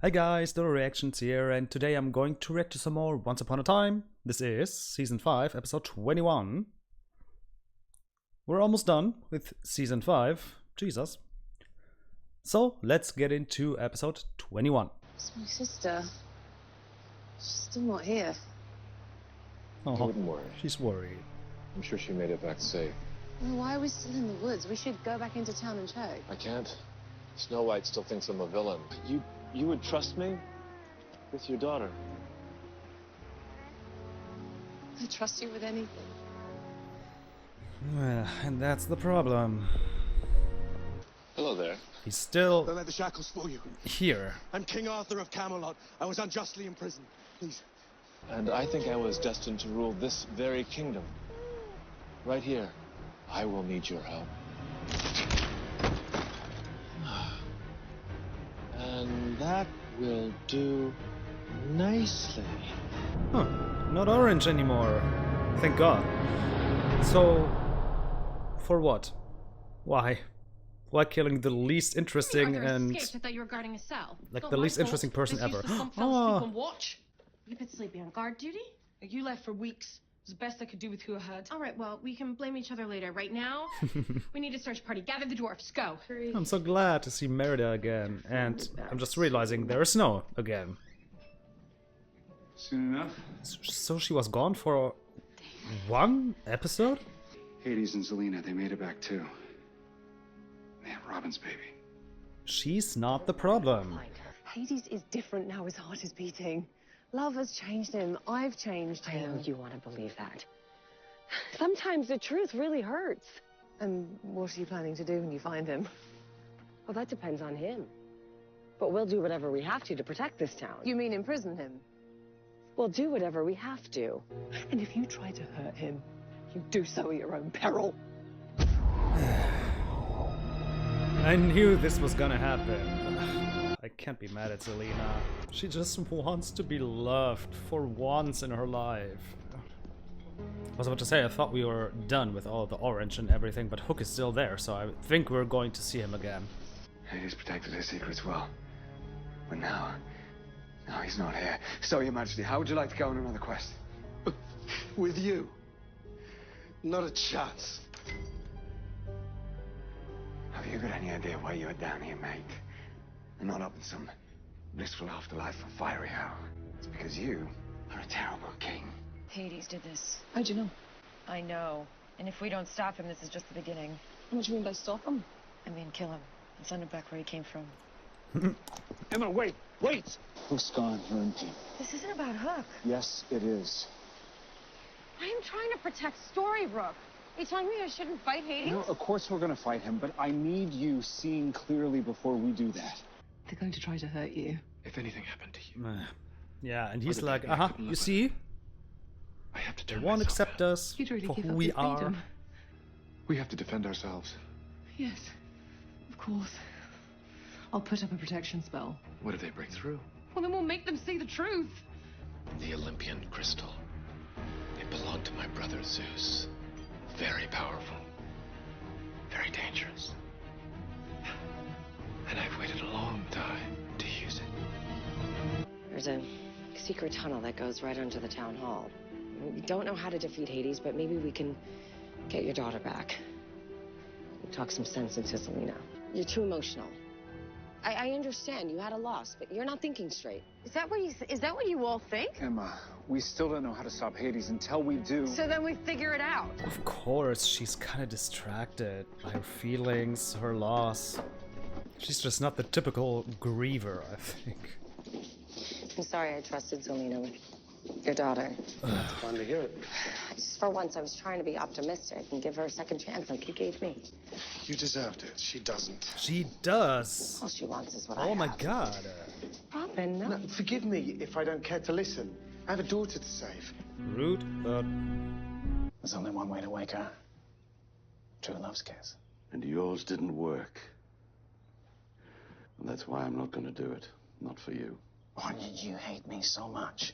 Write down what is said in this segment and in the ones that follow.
Hi guys, Dodo Reactions here, and today I'm going to react to some more Once Upon a Time. This is Season 5, Episode 21. We're almost done with Season 5. Jesus. So, let's get into Episode 21. It's my sister. She's still not here. Oh, I wouldn't worry. she's worried. I'm sure she made it back safe. Well, why are we still in the woods? We should go back into town and check. I can't. Snow White still thinks I'm a villain. You would trust me with your daughter? I trust you with anything. Well, and that's the problem. Hello there. He's still Don't let the shackles fool you. here. I'm King Arthur of Camelot. I was unjustly imprisoned. Please. And I think I was destined to rule this very kingdom. Right here. I will need your help. And that will do nicely. Huh, not orange anymore. Thank God. So, for what? Why? Why killing the least interesting and... I thought you were guarding a cell. like the least interesting person ever. Oh. Watch. You've been sleeping on guard duty? You left for weeks. It was the best I could do with who I had. All right, well, we can blame each other later. Right now, we need a search party. Gather the dwarfs. Go. I'm so glad to see Merida again, and I'm just realizing there is snow again. Soon enough. So she was gone for one episode? Hades and Zelina, they made it back too. They have Robin's baby. She's not the problem. Hades is different now. His heart is beating. Love has changed him. I've changed him. I know you want to believe that. Sometimes the truth really hurts. And what are you planning to do when you find him? Well, that depends on him. But we'll do whatever we have to protect this town. You mean imprison him? We'll do whatever we have to. And if you try to hurt him, you do so at your own peril. I knew this was gonna happen. I can't be mad at Zelina. She just wants to be loved for once in her life. I was about to say, I thought we were done with all the orange and everything, but Hook is still there, so I think we're going to see him again. Hades protected his secrets well. But now he's not here. So, Your Majesty, how would you like to go on another quest? With you. Not a chance. Have you got any idea why you're down here, mate? And not up in some blissful afterlife for fiery hell. It's because you are a terrible king. Hades did this. How'd you know? I know. And if we don't stop him, this is just the beginning. What do you mean by stop him? I mean, kill him and send him back where he came from. Emma, wait! Hook's gone. You're in pain. This isn't about Hook. Yes, it is. I am trying to protect Storybrooke. Are you telling me I shouldn't fight Hades? No, of course we're gonna fight him, but I need you seeing clearly before we do that. They're going to try to hurt you. If anything happened to you, Yeah, and he's Other like, people couldn't you love see? I have to They turn won't myself accept in. us You'd really for give who up we your are. freedom. We have to defend ourselves. Yes, of course. I'll put up a protection spell. What if they break through? Well, then we'll make them see the truth. The Olympian crystal. It belonged to my brother Zeus. Very powerful. Very dangerous. And I've waited a long time to use it. There's a secret tunnel that goes right under the town hall. We don't know how to defeat Hades, but maybe we can get your daughter back. Talk some sense into Zelina. You're too emotional. I understand you had a loss, but you're not thinking straight. Is that what you all think? Emma, we still don't know how to stop Hades until we do. So then we figure it out. Of course, she's kind of distracted by her feelings, her loss. She's just not the typical griever, I think. I'm sorry I trusted Zelina with your daughter. It's fun to hear it. Just for once, I was trying to be optimistic and give her a second chance like you gave me. You deserved it. She doesn't. She does. All she wants is what I Oh my have. God. Robin, no. No, forgive me if I don't care to listen. I have a daughter to save. Rude, but There's only one way to wake her. True love's kiss. And yours didn't work. And that's why I'm not going to do it. Not for you. Why did you hate me so much?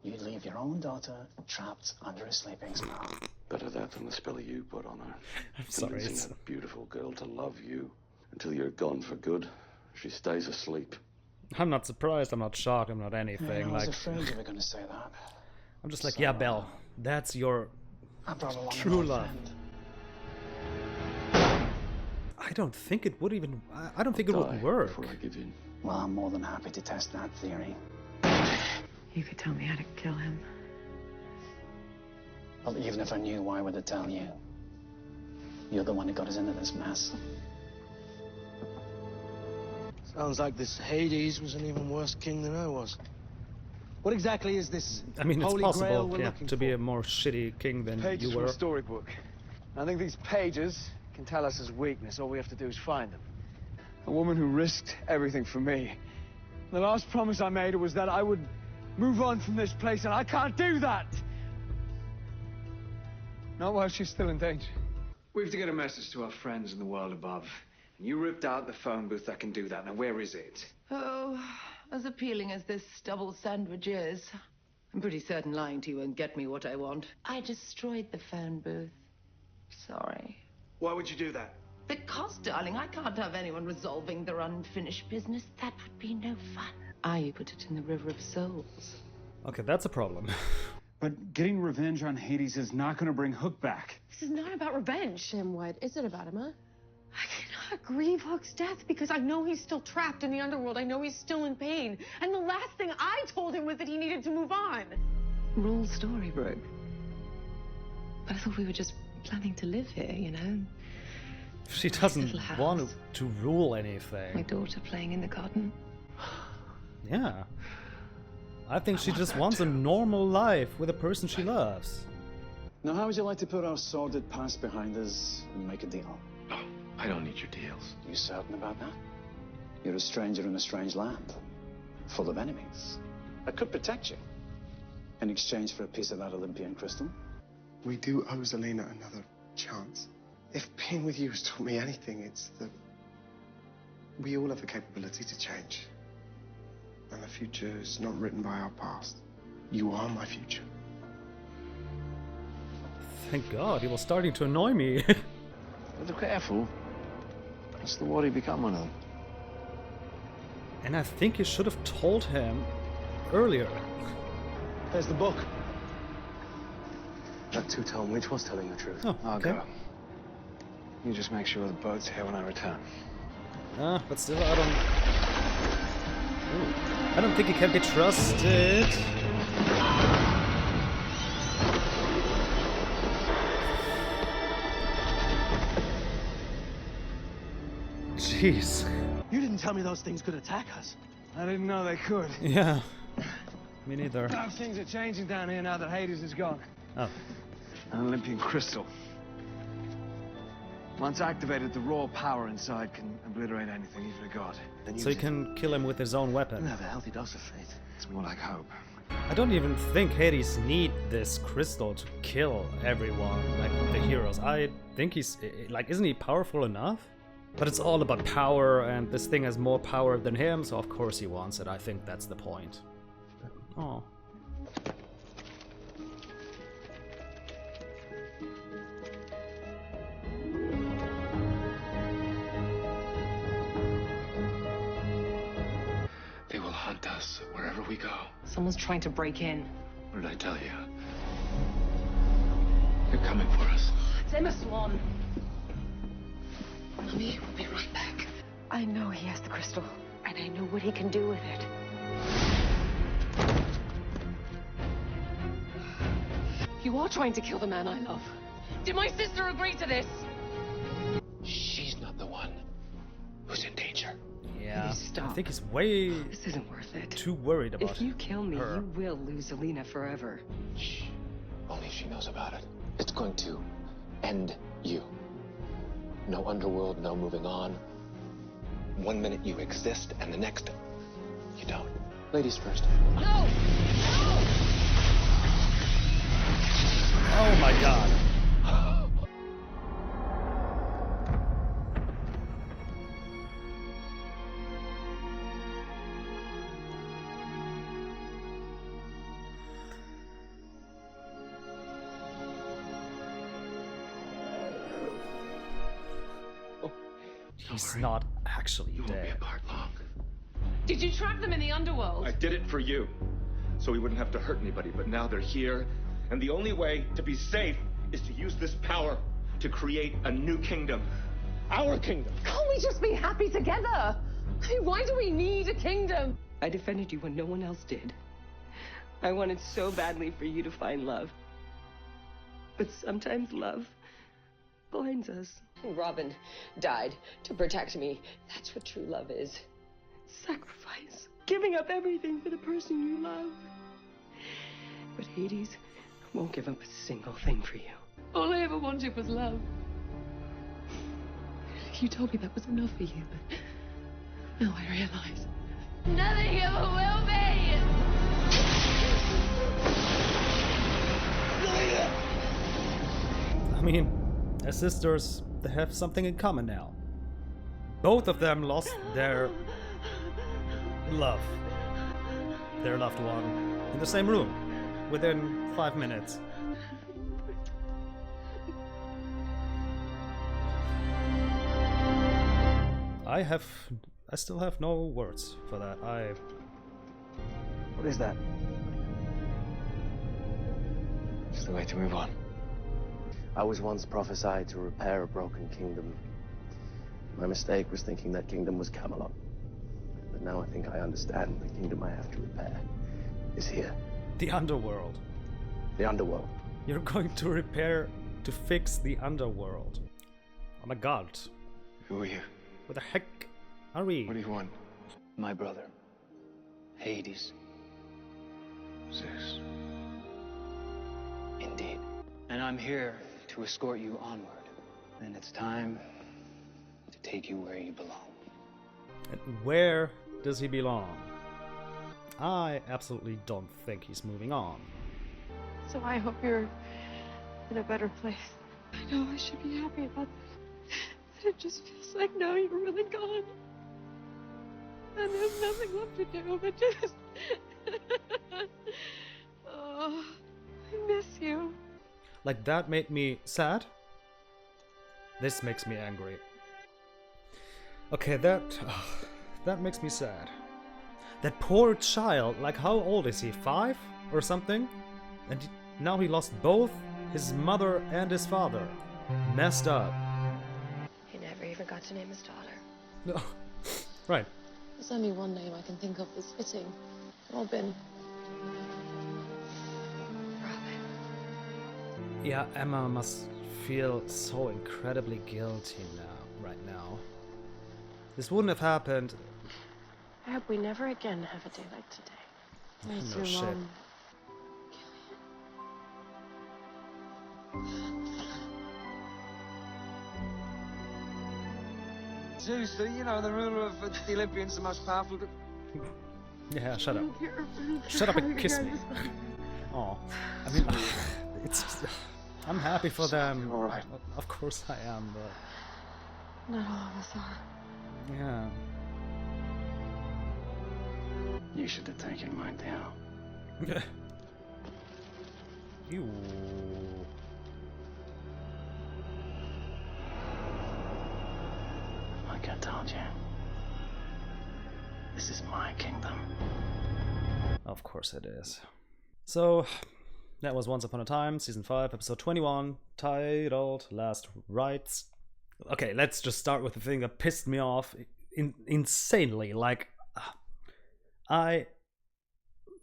You'd leave your own daughter trapped under a sleeping spell. Better that than the spell you put on her. I'm sorry. Convincing a beautiful girl to love you until you're gone for good. She stays asleep. I'm not surprised, I'm not shocked, I'm not Yeah, anything. I was Like, afraid you were going to say that. I'm just like, So, yeah, Belle, that's your I brought along true an old love. friend. I don't think it would even. I don't think it Die would work. before I give in. Well, I'm more than happy to test that theory. You could tell me how to kill him. Well, even if I knew, why would I tell you? You're the one who got us into this mess. Sounds like this Hades was an even worse king than I was. What exactly is this I mean, it's Holy Grail possible, we're yeah, looking to be for? a more shitty king than Pages you from were. a storybook. I think these pages can tell us his weakness. All we have to do is find them. A woman who risked everything for me. The last promise I made her was that I would move on from this place, and I can't do that! Not while she's still in danger. We have to get a message to our friends in the world above. And you ripped out the phone booth that can do that. Now, where is it? Oh, as appealing as this stubble sandwich is, I'm pretty certain lying to you won't get me what I want. I destroyed the phone booth. Sorry. Why would you do that? Because, darling, I can't have anyone resolving their unfinished business. That would be no fun. I put it in the River of Souls. Okay, that's a problem. But getting revenge on Hades is not going to bring Hook back. This is not about revenge. Then what is it about, Emma? I cannot grieve Hook's death because I know he's still trapped in the underworld. I know he's still in pain. And the last thing I told him was that he needed to move on. Rule story, Brooke. But I thought we were just planning to live here, you know? She doesn't little house. want to rule anything. My daughter playing in the garden. Yeah. I think she just wants a normal life with a person she loves. Now, how would you like to put our sordid past behind us and make a deal? Oh, I don't need your deals. You certain about that? You're a stranger in a strange land, full of enemies. I could protect you in exchange for a piece of that Olympian crystal. We do owe Zelina another chance. If being with you has taught me anything, it's that we all have the capability to change. And the future is not written by our past. You are my future. Thank God, he was starting to annoy me. Be careful. That's the worry become one of them. And I think you should have told him earlier. There's the book. That two-tone witch was telling the truth. Oh, I'll okay. go. You just make sure the boat's here when I return. But still, I don't think he can be trusted. Jeez. You didn't tell me those things could attack us. I didn't know they could. Yeah. Me neither. Now things are changing down here now that Hades is gone. Oh. An Olympian crystal. Once activated, the raw power inside can obliterate anything, even a god. Then So you can kill him with his own You weapon. have a healthy dose of faith. It's more like hope. I don't even think Hades need this crystal to kill everyone, like the heroes. I think he's, like, isn't he powerful enough? But it's all about power, and this thing has more power than him, so of course he wants it. I think that's the point. Oh. They will hunt us wherever we go. Someone's trying to break in. What did I tell you? They're coming for us. It's Emma Swan. Mommy, we'll be right back. I know he has the crystal, and I know what he can do with it. You are trying to kill the man I love. Did my sister agree to this? She's not the one who's in danger. Yeah. Please stop. I think he's way This isn't worth it. too worried about If you kill me, her. you will lose Zelina forever. Shh. Only she knows about it. It's going to end you. No underworld, no moving on. 1 minute you exist, and the next, you don't. Ladies first. No! Oh my god. He's not actually You won't be dead. apart long. Did you trap them in the underworld? I did it for you, so we wouldn't have to hurt anybody, but now they're here, and the only way to be safe is to use this power to create a new kingdom. Our kingdom. Can't we just be happy together? I mean, why do we need a kingdom? I defended you when no one else did. I wanted so badly for you to find love. But sometimes love blinds us. Robin died to protect me. That's what true love is. Sacrifice. Giving up everything for the person you love. But Hades won't give up a single thing for you. All I ever wanted was love. You told me that was enough for you, but now I realize nothing ever will be. I mean, as sisters, they have something in common now. Both of them lost their love. Their loved one. In the same room. Within 5 minutes. I still have no words for that. What is that? It's the way to move on. I was once prophesied to repair a broken kingdom. My mistake was thinking that kingdom was Camelot. But now I think I understand the kingdom I have to repair is here. The underworld. The underworld. You're going to fix the underworld. Oh my god. Who are you? What the heck are we? What do you want? My brother, Hades. Zeus. Indeed. And I'm here to escort you onward. And it's time to take you where you belong. And where does he belong? I absolutely don't think he's moving on. So I hope you're in a better place. I know I should be happy about this, but it just feels like now you're really gone. And there's nothing left to do but just... Oh, I miss you. Like that made me sad. This makes me angry. Okay, that makes me sad. That poor child, like how old is he? 5 or something? And now he lost both his mother and his father. Messed up. He never even got to name his daughter. No. Right. There's only one name I can think of that's fitting. Robin. Yeah, Emma must feel so incredibly guilty right now. This wouldn't have happened. I hope we never again have a day like today. Miss No your shit. mom. Zeus, you know, the ruler of the Olympians, the most powerful. Yeah, shut up. Shut up and kiss me. Oh, I mean, it's. I'm happy for them. All right. Of course I am, but Not all of us are. yeah. You should have taken mine down. Ew. Like I told you, this is my kingdom. Of course it is. So, that was Once Upon a Time, Season 5, Episode 21, titled Last Rites. Okay, let's just start with the thing that pissed me off insanely. Like, I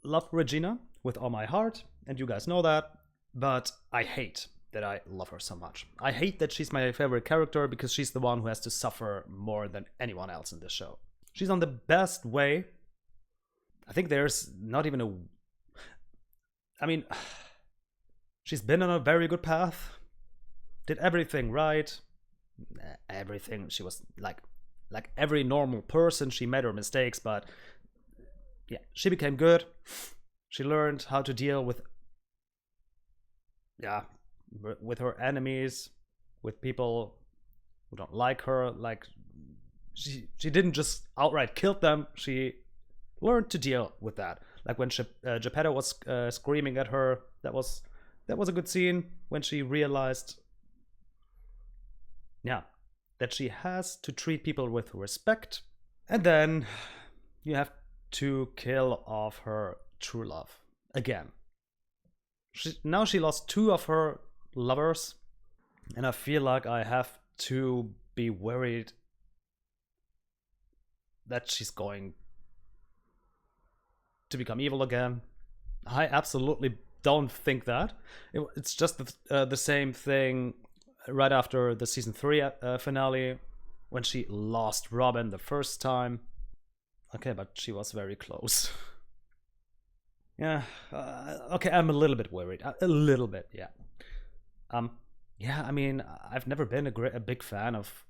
love Regina with all my heart, and you guys know that, but I hate that I love her so much. I hate that she's my favorite character because she's the one who has to suffer more than anyone else in this show. She's on the best way. I think there's not even a... I mean, she's been on a very good path. Did everything right. Everything. She was like every normal person. She made her mistakes, but yeah, she became good. She learned how to deal with her enemies, with people who don't like her. Like she didn't just outright kill them. She learned to deal with that. Like when Geppetto was screaming at her, that was a good scene when she realized, yeah, that she has to treat people with respect. And then you have to kill off her true love again. Now she lost 2 of her lovers, and I feel like I have to be worried that she's going to become evil again. I absolutely don't think that. It's just the same thing right after the season 3 finale, when she lost Robin the first time. Okay, but she was very close. Yeah, okay, I'm a little bit worried. A little bit, yeah. Yeah, I mean, I've never been a big fan of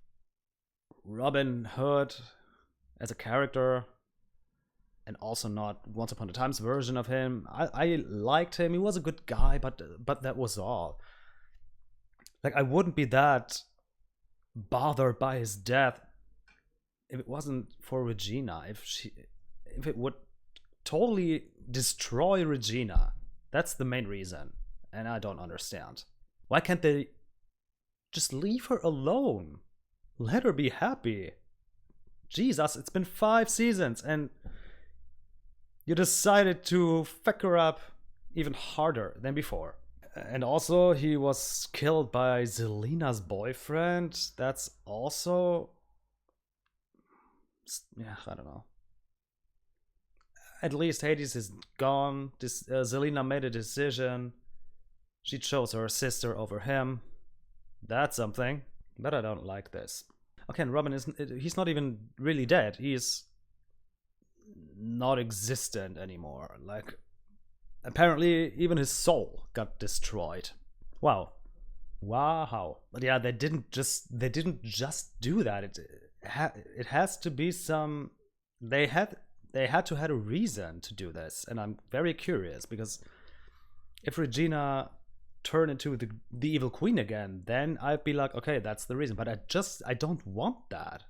Robin Hood as a character, and also not Once Upon a Time's version of him. I liked him. He was a good guy, but that was all. Like, I wouldn't be that bothered by his death if it wasn't for Regina. If it would totally destroy Regina. That's the main reason, and I don't understand. Why can't they just leave her alone? Let her be happy. Jesus, it's been 5 seasons, and you decided to fuck her up even harder than before. And also, he was killed by Zelina's boyfriend. That's also... yeah, I don't know. At least Hades is gone. Zelina made a decision. She chose her sister over him. That's something. But I don't like this. Okay, and Robin he's not even really dead. He's not existent anymore. Like, apparently even his soul got destroyed. Wow. But yeah, they didn't just do that. It has to be some... They had to have a reason to do this, and I'm very curious, because if Regina turned into the evil queen again, then I'd be like, okay, that's the reason. But I don't want that.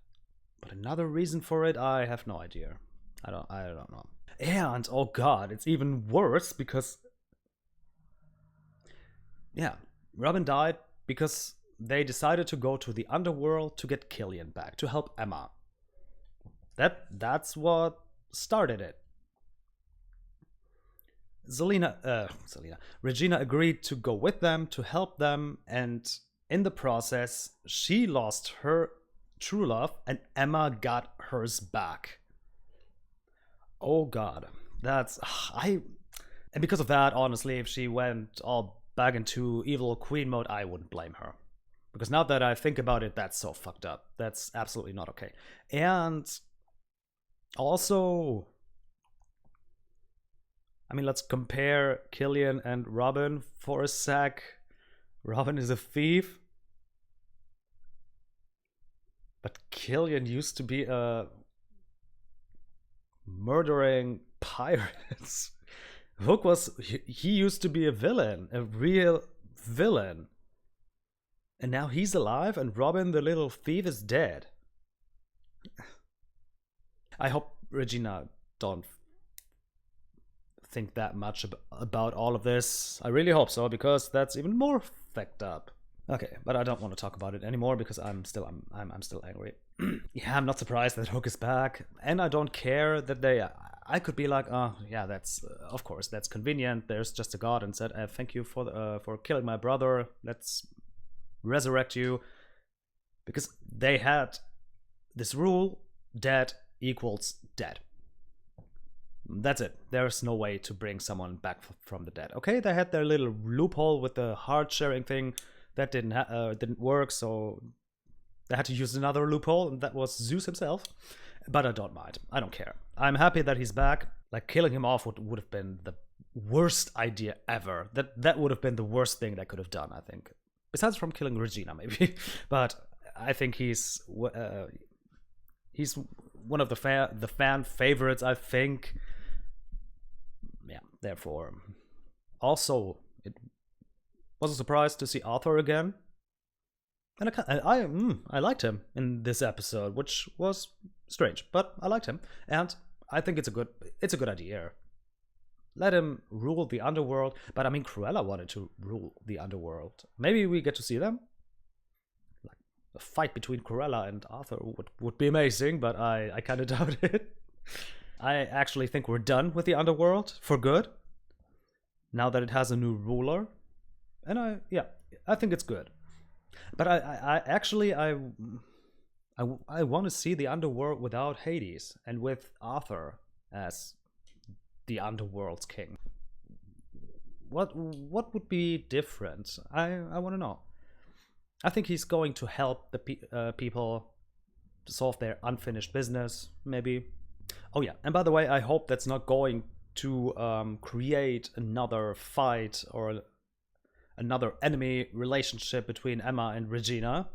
But another reason for it, I have no idea. I don't know. And oh god, it's even worse because, yeah, Robin died because they decided to go to the underworld to get Killian back, to help Emma. That's what started it. Regina agreed to go with them to help them, and in the process, she lost her true love and Emma got hers back. Oh god, and because of that, honestly, if she went all back into evil queen mode, I wouldn't blame her. Because now that I think about it, that's so fucked up. That's absolutely not okay. And also, I mean, let's compare Killian and Robin for a sec. Robin is a thief, but Killian used to be a murdering pirates. Hook he used to be a villain, a real villain. And now he's alive and Robin the little thief is dead. I hope Regina don't think that much about all of this. I really hope so, because that's even more fucked up. Okay, but I don't want to talk about it anymore because I'm still angry. Yeah, I'm not surprised that Hook is back, and I don't care that they... I could be like, oh yeah, that's of course that's convenient. There's just a god and said, thank you for killing my brother. Let's resurrect you, because they had this rule: dead equals dead. That's it. There's no way to bring someone back from the dead. Okay, they had their little loophole with the heart sharing thing that didn't work, so they had to use another loophole, and that was Zeus himself. But I don't mind. I don't care. I'm happy that he's back. Like, killing him off would have been the worst idea ever. That would have been the worst thing they could have done, I think. Besides from killing Regina, maybe. But I think he's one of the fan favorites, I think. Yeah, therefore. Also, it was a surprise to see Arthur again. And I liked him in this episode, which was strange, but I liked him, and I think it's a good idea. Let him rule the underworld, but I mean, Cruella wanted to rule the underworld. Maybe we get to see them. Like a fight between Cruella and Arthur would be amazing, but I kind of doubt it. I actually think we're done with the underworld for good. Now that it has a new ruler. And I think it's good. But I want to see the underworld without Hades and with Arthur as the underworld's king. What would be different? I want to know. I think he's going to help the people to solve their unfinished business, maybe. Oh yeah, and by the way, I hope that's not going to create another fight or another enemy relationship between Emma and Regina.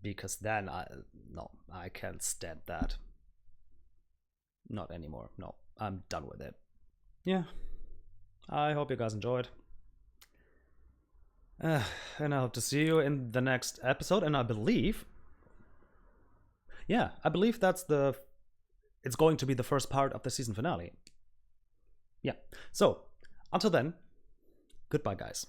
Because then I can't stand that. Not anymore. No, I'm done with it. Yeah, I hope you guys enjoyed. And I hope to see you in the next episode. And I believe, that's it's going to be the first part of the season finale. Yeah, so until then, goodbye, guys.